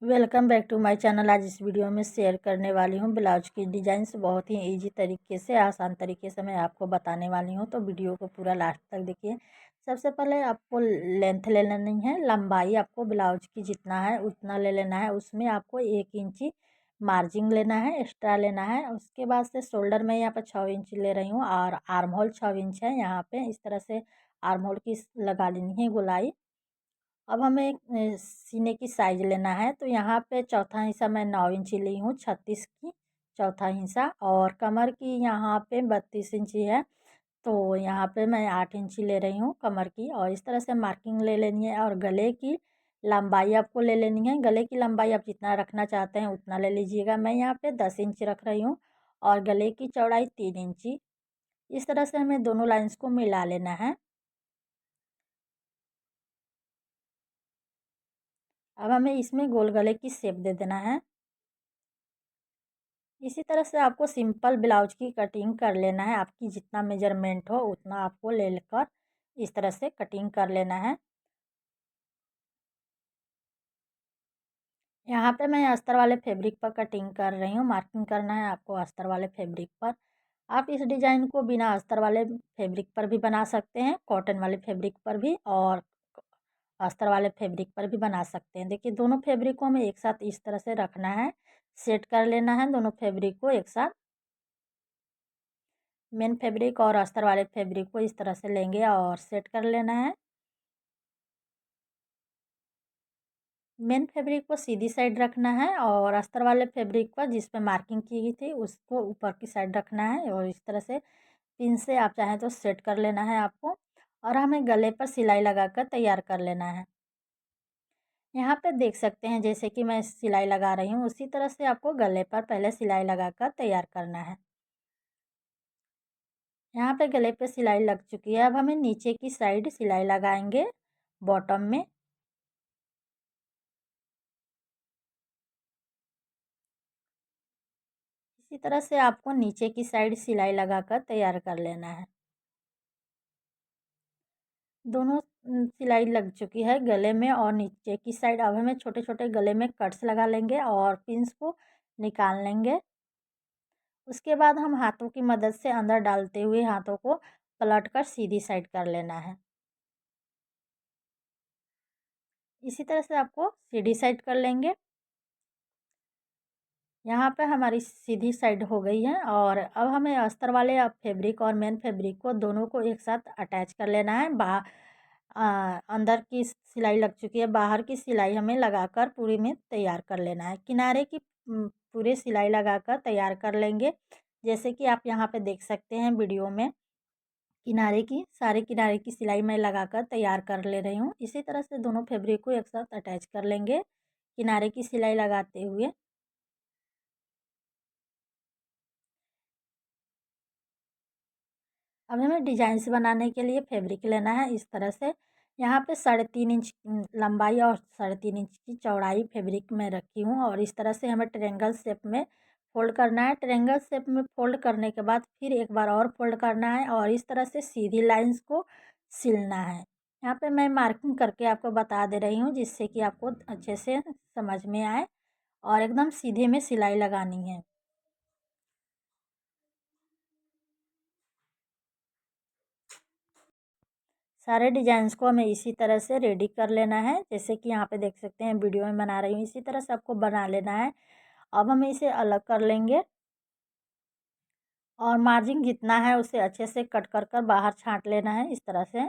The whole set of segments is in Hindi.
Welcome back to my channel. आज इस वीडियो में शेयर करने वाली हूँ ब्लाउज की डिज़ाइंस। बहुत ही इजी तरीके से, आसान तरीके से मैं आपको बताने वाली हूँ, तो वीडियो को पूरा लास्ट तक देखिए। सबसे पहले आपको लेंथ ले लेनी है, लंबाई आपको ब्लाउज की जितना है उतना ले लेना है। उसमें आपको 1 इंची मार्जिन लेना है, एक्स्ट्रा लेना है। उसके बाद से शोल्डर में यहाँ पर 6 इंच ले रही हूँ और आर्म होल 6 इंच है। यहाँ पर इस तरह से आर्म होल की लगा लेनी है गोलाई। अब हमें सीने की साइज लेना है, तो यहाँ पे चौथा हिस्सा मैं 9 इंची ली हूँ, 36 की चौथा हिस्सा। और कमर की यहाँ पे 32 इंची है, तो यहाँ पे मैं 8 इंची ले रही हूँ कमर की। और इस तरह से मार्किंग ले लेनी है। और गले की लंबाई आपको ले लेनी है। गले की लंबाई आप जितना रखना चाहते हैं उतना ले लीजिएगा। मैं यहाँ पे 10 इंच रख रही हूँ और गले की चौड़ाई 3 इंची। इस तरह से हमें दोनों लाइंस को मिला लेना है। अब हमें इसमें गोल गले की शेप दे देना है। इसी तरह से आपको सिंपल ब्लाउज की कटिंग कर लेना है। आपकी जितना मेजरमेंट हो उतना आपको ले लेकर इस तरह से कटिंग कर लेना है। यहाँ पे मैं अस्तर वाले फैब्रिक पर कटिंग कर रही हूँ। मार्किंग करना है आपको अस्तर वाले फैब्रिक पर। आप इस डिज़ाइन को बिना अस्तर वाले फैब्रिक पर भी बना सकते हैं, कॉटन वाले फैब्रिक पर भी और अस्तर वाले फैब्रिक पर भी बना सकते हैं। देखिए, दोनों फैब्रिक को हमें एक साथ इस तरह से रखना है, सेट कर लेना है दोनों फैब्रिक को एक साथ। मेन फैब्रिक और अस्तर वाले फैब्रिक को इस तरह से लेंगे और सेट कर लेना है। मेन फैब्रिक को सीधी साइड रखना है और अस्तर वाले फैब्रिक पर जिस पे मार्किंग की गई थी उसको ऊपर की साइड रखना है। और इस तरह से पिन से आप चाहें तो सेट कर लेना है आपको। और हमें गले पर सिलाई लगाकर तैयार कर लेना है। यहाँ पे देख सकते हैं जैसे कि मैं सिलाई लगा रही हूँ, उसी तरह से आपको गले पर पहले सिलाई लगाकर तैयार करना है। यहाँ पे गले पे सिलाई लग चुकी है। अब हमें नीचे की साइड सिलाई लगाएंगे बॉटम में। इसी तरह से आपको नीचे की साइड सिलाई लगाकर तैयार कर लेना है। दोनों सिलाई लग चुकी है गले में और नीचे की साइड। अब हमें छोटे छोटे गले में कट्स लगा लेंगे और पिंस को निकाल लेंगे। उसके बाद हम हाथों की मदद से अंदर डालते हुए हाथों को पलट कर सीधी साइड कर लेना है। इसी तरह से आपको सीधी साइड कर लेंगे। यहाँ पे हमारी सीधी साइड हो गई है। और अब हमें अस्तर वाले फैब्रिक और मेन फैब्रिक को दोनों को एक साथ अटैच कर लेना है। अंदर की सिलाई लग चुकी है, बाहर की सिलाई हमें लगाकर पूरी में तैयार कर लेना है। किनारे की पूरे सिलाई लगाकर तैयार कर लेंगे। जैसे कि आप यहाँ पे देख सकते हैं वीडियो में, सारे किनारे की सिलाई मैं लगाकर तैयार कर ले रही हूँ। इसी तरह से दोनों फैब्रिक को एक साथ अटैच कर लेंगे किनारे की सिलाई लगाते हुए। अब हमें डिजाइन्स बनाने के लिए फैब्रिक लेना है इस तरह से। यहाँ पे 3.5 इंच लंबाई और 3.5 इंच की चौड़ाई फैब्रिक में रखी हूँ। और इस तरह से हमें ट्रायंगल शेप में फोल्ड करना है। ट्रायंगल शेप में फोल्ड करने के बाद फिर एक बार और फोल्ड करना है और इस तरह से सीधी लाइंस को सिलना है। यहाँ पे मैं मार्किंग करके आपको बता दे रही हूँ जिससे कि आपको अच्छे से समझ में आए और एकदम सीधे में सिलाई लगानी है। सारे डिजाइंस को हमें इसी तरह से रेडी कर लेना है, जैसे कि यहाँ पे देख सकते हैं वीडियो में बना रही हूँ। इसी तरह से आपको बना लेना है। अब हमें इसे अलग कर लेंगे और मार्जिन जितना है उसे अच्छे से कट कर कर बाहर छांट लेना है इस तरह से।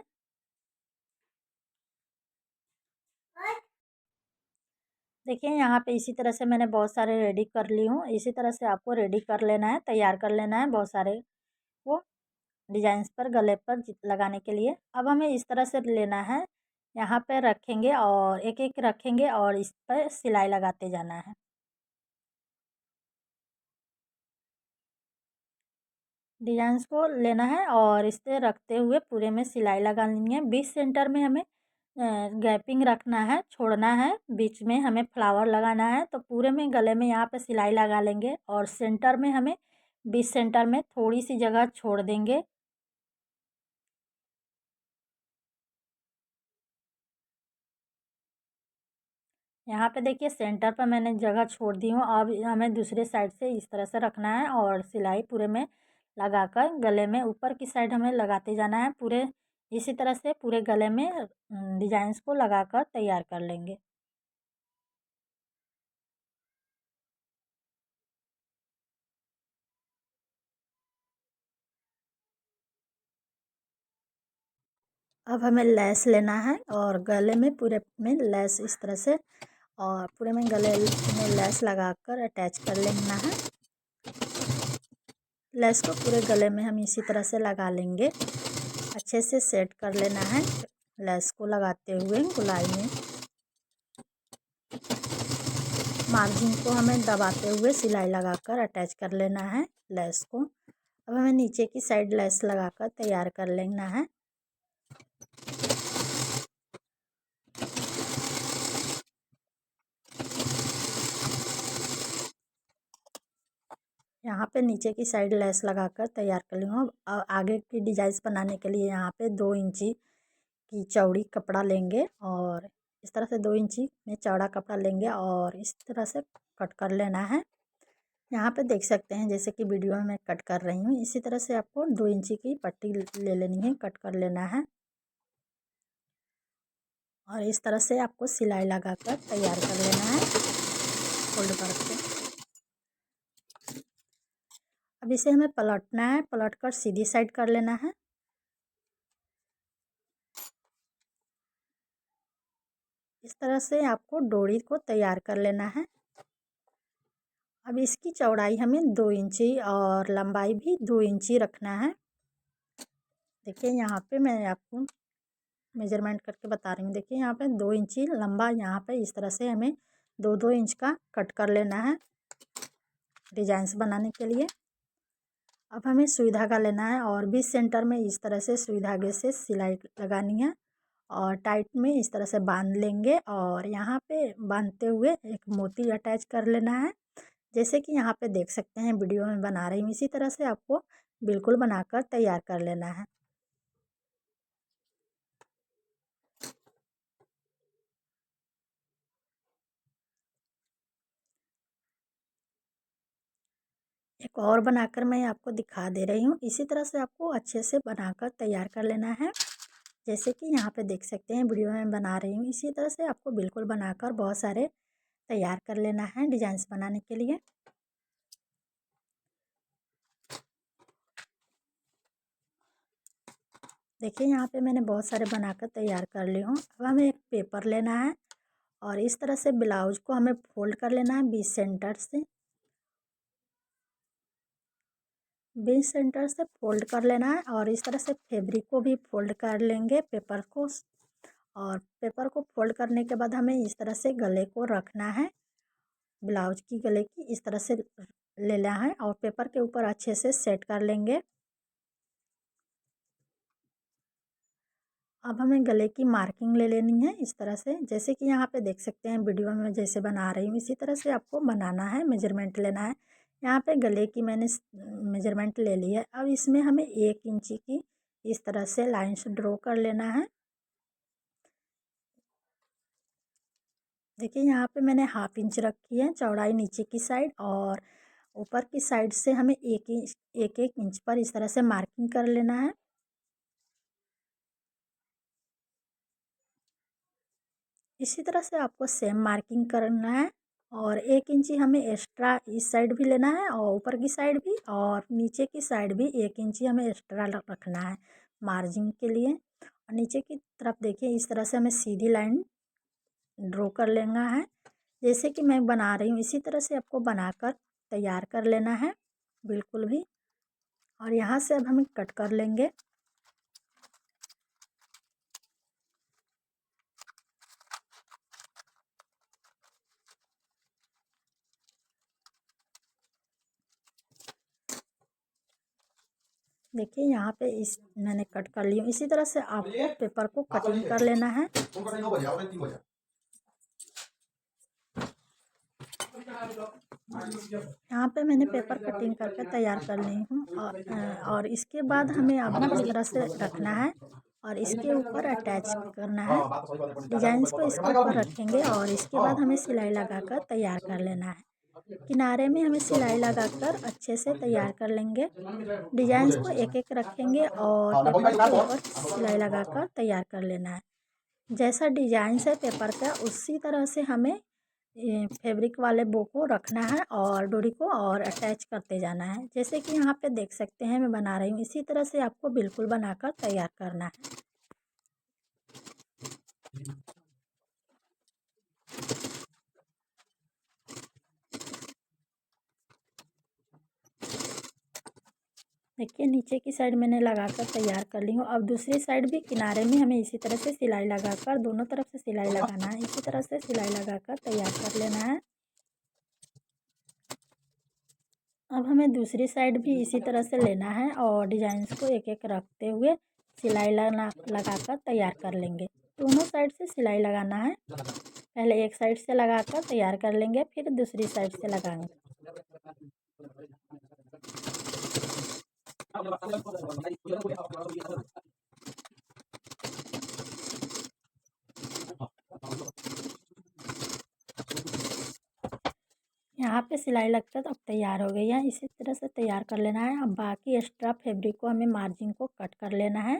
देखिए, यहाँ पे इसी तरह से मैंने बहुत सारे रेडी कर ली हूँ। इसी तरह से आपको रेडी कर लेना है, तैयार कर लेना है बहुत सारे को डिजाइंस पर गले पर लगाने के लिए। अब हमें इस तरह से लेना है, यहाँ पे रखेंगे और एक एक रखेंगे और इस पर सिलाई लगाते जाना है। डिजाइंस को लेना है और इसे रखते हुए पूरे में सिलाई लगानी है। बीच सेंटर में हमें गैपिंग रखना है, छोड़ना है। बीच में हमें फ्लावर लगाना है, तो पूरे में गले में यहाँ पे सिलाई लगा लेंगे और सेंटर में हमें बीच सेंटर में थोड़ी सी जगह छोड़ देंगे। यहाँ पे देखिए सेंटर पर मैंने जगह छोड़ दी हूँ। अब हमें दूसरे साइड से इस तरह से रखना है और सिलाई पूरे में लगाकर गले में ऊपर की साइड हमें लगाते जाना है। पूरे इसी तरह से पूरे गले में डिजाइंस को लगाकर तैयार कर लेंगे। अब हमें लेस लेना है और गले में पूरे में लेस इस तरह से और पूरे में गले में लेस लगाकर अटैच कर लेना है। लेस को पूरे गले में हम इसी तरह से लगा लेंगे। अच्छे से सेट कर लेना है लेस को लगाते हुए गोलाई में। मार्जिन को हमें दबाते हुए सिलाई लगाकर अटैच कर लेना है लेस को। अब हमें नीचे की साइड लेस लगाकर तैयार कर लेना है। यहाँ पे नीचे की साइड लेस लगाकर तैयार कर ली हूँ। अब आगे की डिजाइन बनाने के लिए यहाँ पे 2 इंची की चौड़ी कपड़ा लेंगे और इस तरह से 2 इंची में चौड़ा कपड़ा लेंगे और इस तरह से कट कर लेना है। यहाँ पे देख सकते हैं जैसे कि वीडियो में मैं कट कर रही हूँ, इसी तरह से आपको 2 इंची की पट्टी ले लेनी है, कट कर लेना है और इस तरह से आपको सिलाई लगाकर तैयार कर लेना है फोल्ड करके। अब इसे हमें पलटना है, पलट कर सीधी साइड कर लेना है। इस तरह से आपको डोरी को तैयार कर लेना है। अब इसकी चौड़ाई हमें 2 इंची और लंबाई भी 2 इंची रखना है। देखिए यहाँ पे मैं आपको मेजरमेंट करके बता रही हूँ। देखिए यहाँ पे 2 इंची लंबा, यहाँ पे इस तरह से हमें 2-2 इंच का कट कर लेना है डिजाइंस बनाने के लिए। अब हमें सुई धागा लेना है और बीच सेंटर में इस तरह से सुई धागे से सिलाई लगानी है और टाइट में इस तरह से बांध लेंगे और यहाँ पे बांधते हुए एक मोती अटैच कर लेना है। जैसे कि यहाँ पे देख सकते हैं वीडियो में बना रही हूँ, इसी तरह से आपको बिल्कुल बनाकर तैयार कर लेना है। एक और बनाकर मैं आपको दिखा दे रही हूँ, इसी तरह से आपको अच्छे से बनाकर तैयार कर लेना है। जैसे कि यहाँ पे देख सकते हैं वीडियो में बना रही हूँ, इसी तरह से आपको बिल्कुल बनाकर बहुत सारे तैयार कर लेना है डिजाइंस बनाने के लिए। देखिए यहाँ पे मैंने बहुत सारे बनाकर तैयार कर ली हूँ। अब हमें एक पेपर लेना है और इस तरह से ब्लाउज को हमें फोल्ड कर लेना है बीच सेंटर से। बीच सेंटर से फोल्ड कर लेना है और इस तरह से फैब्रिक को भी फोल्ड कर लेंगे पेपर को। और पेपर को फोल्ड करने के बाद हमें इस तरह से गले को रखना है, ब्लाउज की गले की इस तरह से लेना है और पेपर के ऊपर अच्छे से सेट कर लेंगे। अब हमें गले की मार्किंग ले लेनी है इस तरह से, जैसे कि यहाँ पे देख सकते हैं वीडियो में जैसे बना रही हूँ, इसी तरह से आपको बनाना है, मेजरमेंट लेना है। यहाँ पे गले की मैंने मेजरमेंट ले ली है। अब इसमें हमें 1 इंची की इस तरह से लाइन्स ड्रॉ कर लेना है। देखिए यहाँ पे मैंने 1/2 इंच रखी है चौड़ाई नीचे की साइड और ऊपर की साइड से हमें 1 इंच पर इस तरह से मार्किंग कर लेना है। इसी तरह से आपको सेम मार्किंग करना है और 1 इंची हमें एक्स्ट्रा इस साइड भी लेना है और ऊपर की साइड भी और नीचे की साइड भी 1 इंची हमें एक्स्ट्रा रखना है मार्जिन के लिए। और नीचे की तरफ देखिए इस तरह से हमें सीधी लाइन ड्रॉ कर लेना है, जैसे कि मैं बना रही हूँ इसी तरह से आपको बनाकर तैयार कर लेना है बिल्कुल भी। और यहाँ से अब हम कट कर लेंगे। देखिए यहाँ पे इस मैंने कट कर ली हूँ, इसी तरह से आपको पेपर को कटिंग कर लेना है। यहाँ पे मैंने पेपर कटिंग करके तैयार कर ली हूँ और इसके बाद हमें अब इस तरह से रखना है और इसके ऊपर अटैच करना है। डिजाइंस को इसके ऊपर रखेंगे और इसके बाद हमें सिलाई लगाकर तैयार कर लेना है। किनारे में हमें सिलाई लगाकर अच्छे से तैयार कर लेंगे। डिजाइंस को एक एक रखेंगे और पेपर के ऊपर सिलाई लगाकर तैयार कर लेना है। जैसा डिजाइन है पेपर का उसी तरह से हमें फैब्रिक वाले बो को रखना है और डोरी को और अटैच करते जाना है। जैसे कि यहाँ पे देख सकते हैं मैं बना रही हूँ, इसी तरह से आपको बिल्कुल बनाकर तैयार करना है। देखिए नीचे की साइड मैंने लगाकर तैयार कर ली हूँ। अब दूसरी साइड भी किनारे में हमें इसी तरह से सिलाई लगाकर दोनों तरफ से सिलाई लगाना है। इसी तरह से सिलाई लगाकर तैयार कर लेना है। अब हमें दूसरी साइड भी इसी तरह से लेना है और डिजाइंस को एक एक रखते हुए सिलाई लगाकर तैयार कर लेंगे। दोनों साइड से सिलाई लगाना है। पहले एक साइड से लगाकर तैयार कर लेंगे, फिर दूसरी साइड से लगाएंगे। यहाँ पे सिलाई लगकर अब तैयार हो गई है। इसी तरह से तैयार कर लेना है। अब बाकी एक्स्ट्रा फैब्रिक को हमें मार्जिन को कट कर लेना है,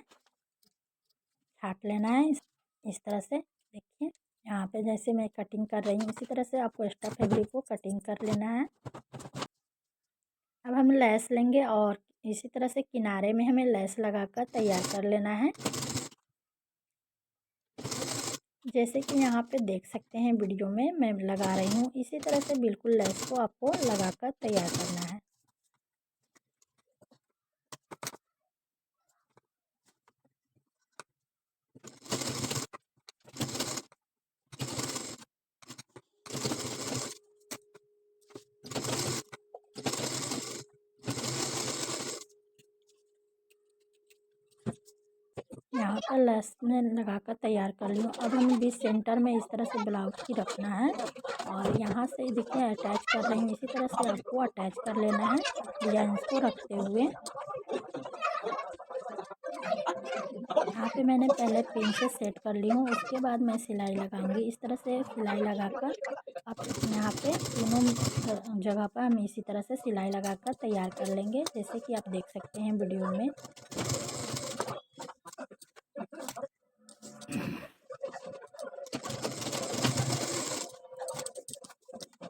छाट लेना है इस तरह से। देखिए यहाँ पे जैसे मैं कटिंग कर रही हूँ इसी तरह से आपको एक्स्ट्रा फैब्रिक को कटिंग कर लेना है। अब हम लेस लेंगे और इसी तरह से किनारे में हमें लेस लगाकर तैयार कर लेना है। जैसे कि यहाँ पे देख सकते हैं वीडियो में मैं लगा रही हूँ, इसी तरह से बिल्कुल लेस को आपको लगाकर तैयार करना है। यहाँ पर लेस में लगाकर तैयार कर ली हूँ। अब हमें बीच सेंटर में इस तरह से ब्लाउज की रखना है और यहाँ से देखिए अटैच कर रही हूँ। इसी तरह से आपको अटैच कर लेना है डिजाइंस को रखते हुए। यहाँ पे मैंने पहले पिन से सेट कर ली हूँ, उसके बाद मैं सिलाई लगाऊंगी। इस तरह से सिलाई लगाकर अब यहाँ पे तीनों जगह पर हम इसी तरह से सिलाई लगाकर तैयार कर लेंगे, जैसे कि आप देख सकते हैं वीडियो में।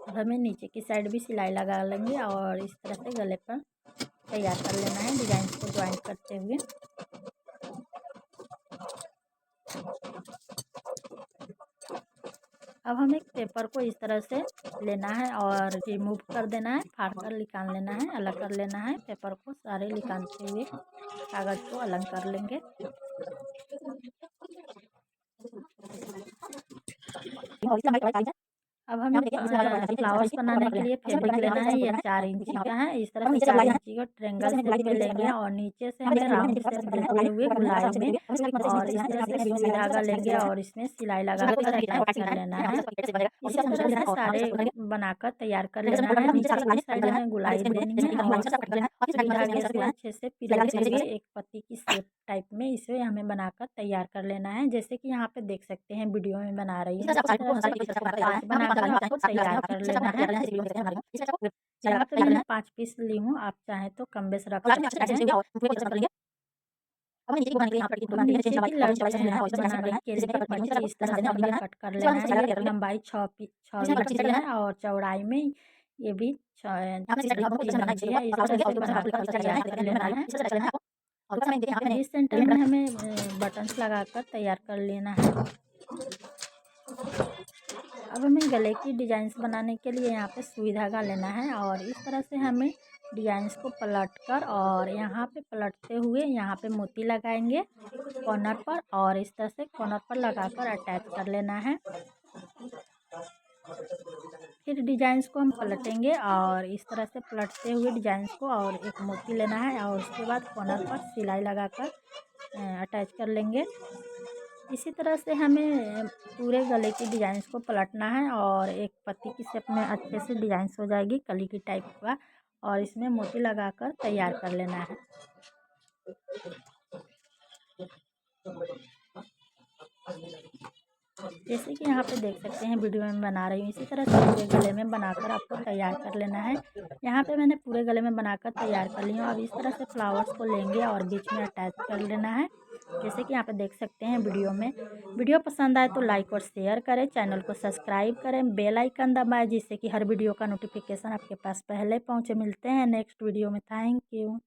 अब हमें नीचे की साइड भी सिलाई लगा लेंगे और इस तरह से गले पर तैयार कर लेना है डिजाइन को ज्वाइंट करते हुए। अब हमें पेपर को इस तरह से लेना है और रिमूव कर देना है, फाड़ कर निकाल लेना है, अलग कर लेना है। पेपर को सारे निकालते हुए कागज़ को अलग कर लेंगे। अब हमें फ्लावर्स बनाने के लिए फैब्रिक लेना है। ये 4 इंची का है। इस तरह से 4 इंची को ट्रायंगल शेप में लेंगे और नीचे से हमें राउंड शेप देते हुए गुलाई में और इस तरह से सुई धागा लेंगे और इसमें सिलाई लगाकर अटैच कर लेना है। इसी तरह से सारे बनाकर तैयार कर लेना है। नीचे की साइड में गुलाई देनी है और सुई धागे से अच्छे से पिरोते हुए एक पत्ती की शेप टाइप में इसे हमें बनाकर तैयार कर लेना है। जैसे कि यहाँ पे देख सकते हैं वीडियो में बना रही हूँ, बनाकर आपको तैयार कर लेना है। यहाँ पे मैंने 5 पीस ली हूँ, आप चाहें तो कम बेस रख सकते हैं। नीचे की बनाने के लिए पट्टी इस तरह से हमें कट कर लेना है। ये लंबाई 6 इंच है और चौड़ाई में ये भी 3 इंच है। इस तरह से बनाकर तैयार कर लेना है। बीच सेंटर में हमें बटन्स लगाकर तैयार कर लेना है। अब हमें गले की डिजाइंस बनाने के लिए यहाँ पे सुई धागा लेना है और इस तरह से हमें डिजाइंस को पलट कर और यहाँ पे पलटते हुए यहाँ पे मोती लगाएंगे कॉर्नर पर और इस तरह से कॉर्नर पर लगाकर अटैच कर लेना है। फिर डिजाइंस को हम पलटेंगे और इस तरह से पलटते हुए डिजाइंस को और एक मोती लेना है और उसके बाद कॉर्नर पर सिलाई लगाकर अटैच कर लेंगे। इसी तरह से हमें पूरे गले की डिजाइंस को पलटना है और एक पत्ती की शेप में अच्छे से डिजाइंस हो जाएगी कली की टाइप का और इसमें मोती लगाकर तैयार कर लेना है। जैसे कि यहाँ पे देख सकते हैं वीडियो में बना रही हूँ, इसी तरह से पूरे गले में बनाकर आपको तैयार कर लेना है। यहाँ पे मैंने पूरे गले में बनाकर तैयार कर ली हूँ। अब इस तरह से फ्लावर्स को लेंगे और बीच में अटैच कर लेना है। जैसे कि यहाँ पे देख सकते हैं वीडियो में। वीडियो पसंद आए तो लाइक और शेयर करें, चैनल को सब्सक्राइब करें, बेल आइकन दबाएं, जिससे कि हर वीडियो का नोटिफिकेशन आपके पास पहले पहुँचे। मिलते हैं नेक्स्ट वीडियो में। Thank you.